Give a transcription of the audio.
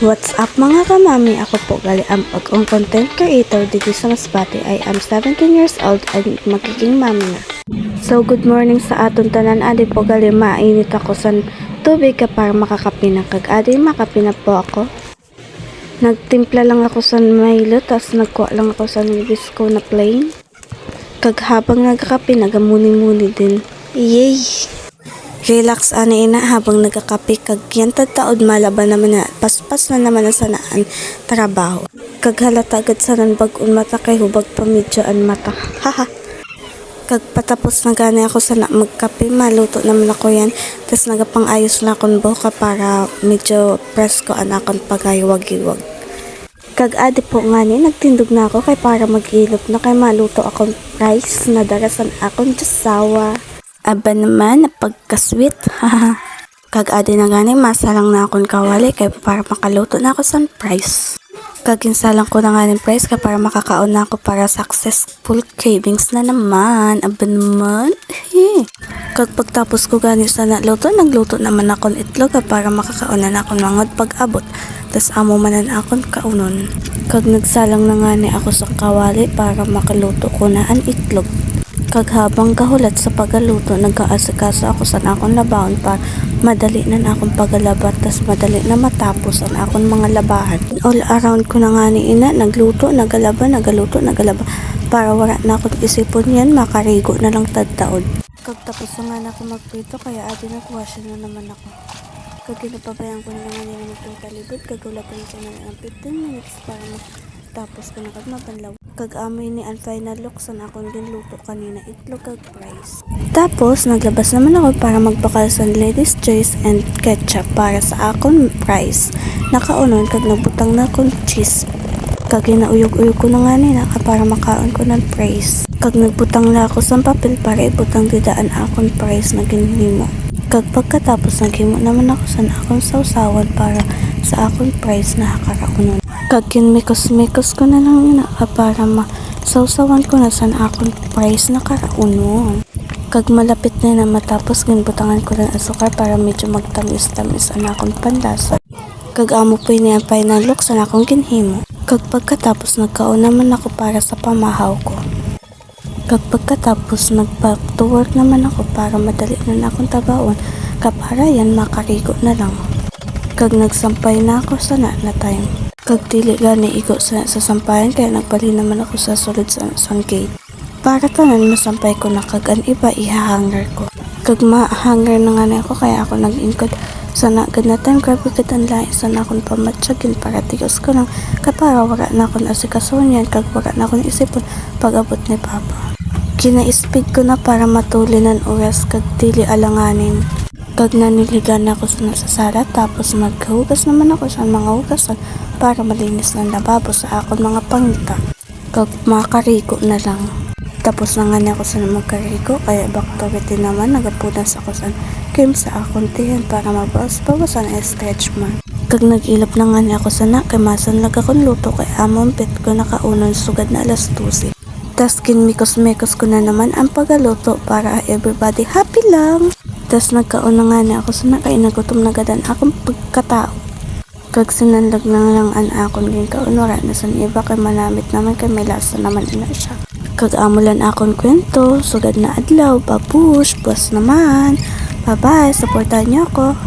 What's up mga kamami? Ako po gali ang pag-ong content creator dito sa Masbate. I am 17 years old and magiging mami na. So good morning sa aton tanan. Adi po gali mainit ako sa tubig ka para makakapina. Kag adi makapina po ako. Nagtimpla lang ako sa Milo, tas nagkuha lang ako sa Nabisco na plain. Kag habang nagkakape, nagamuni-muni din. Yay! Relax ani ina habang nagkakape kag yan taod malaban naman na paspas na naman na sanaan trabaho. Kag halata agad sa nan bag-on mata kay hubag pamidyaan mata. Haha. Kag patapos na gani ako sana magkape, maluto naman ako yan. Tas nagapang-ayos lang akong buka para medyo presko anakon pagaywag-iwag. Kag adi po nga ni, nagtindog na ako kay para mag-ilot na kay maluto akong rice na darasan akong jasawa. Aba naman, napagka-sweet. Kag adi na gani, masalang na akong kawali kay para makaluto na ako sa price. Kag insalang ko na nga ng price kay para makakaon na ako para successful cravings na naman. Aba naman. Kag pagtapos ko gani sa naluto, nagluto naman akong itlog para makakaon na akong mangod pag-abot. Tas amo manan akong kaunon. Kag nagsalang na nga ni ako sa kawali para makaluto ko na ang itlog. Kag habang kahulat sa pagaluto, nagkaasikaso ako sa akong labahan para madali na akong pagalabat tas madali na matapos ang akong mga labahan. All around ko na nga ni ina, nagluto, nagalaba, nagaluto, nagalaba para wala na akong isipon yan, makarigo na lang tadtaod. Kag tapos na nga na ako magprito kaya adi nagwash na naman ako. Kag ginapabayan ko na nga nila magpagkalibot, kag wala ko na siya na ng 15 minutes para tapos ko na kag mapanlaw. Kag amoy ni ang final look sa akong ginluto kanina, itlog kag rice. Tapos naglabas naman ako para magpakal sa Ladies Choice and ketchup para sa akong rice. Nakaunon kag nagbutang na akong cheese. Kag ginauyog-uyog ko na nga nila para makaon ko ng price. Kag nagbutang na ako sa papel para ibutang didaan akong price na ginhimo. Kag pagkatapos naghimo naman ako sa akong sausawan para sa akong price na hakaraunon. Kag kinmikos-mikos ko na lang ina para masausawan ko na sa akong price na karaunon. Kag malapit na matapos ginbutangan ko ng asukar para medyo magtamis-tamis ang akong panlasa. Kag amo po niya final look sa akong ginhimo. Kag pagkatapos nagkaon naman ako para sa pamahaw ko. Kag pagkatapos nag-back to work naman ako para madali na akong tabaon kapara yan makarigo na lang. Kag nagsampay na ako sa na time. Kag dili gani igo sa sampayan kaya nagbali naman ako sa sulod sa gate. Para tanan masampay ko na kag an iba ihahanger ko. Kag ma-hanger na nga ako kaya ako nag-ingkod sa nagad na time. Grabe ka tanlain sa na akong pamatsagin para tigos ko lang kapara wala na akong asikason yan kag wala na akong isipon pag-abot ni Papa. Kina-speed ko na para matuli ng oras kag dili alanganin. Kag naniligan ako sa sala tapos maghugas naman ako sa mga hugasan para malinis ng lababo sa akong mga pangita. Kag makarigo na lang. Tapos na nga ako sa magkarigo kaya back to routine naman nagapunas ako sa cream sa akong tiyan para mabawas-bawasan ang stretch mark. Kag nag-ilap na nga ako sa na kay masanlag akong luto kay among pet ko nakaunon sugad na alas 12. Tas kinmikos-mikos ko na naman ang pagaluto para everybody happy lang. Tas nagkaon na nga ako sa na kay nagutom na gadan akong pagkatao. Kag sinanlag na lang ang akong ginkaon wala na sa iba kay manamit naman kay may lasa naman ina siya. Kag amulan akong kwento, sugad na adlaw, babush, buwas naman. Bye-bye, supportan niyo ako.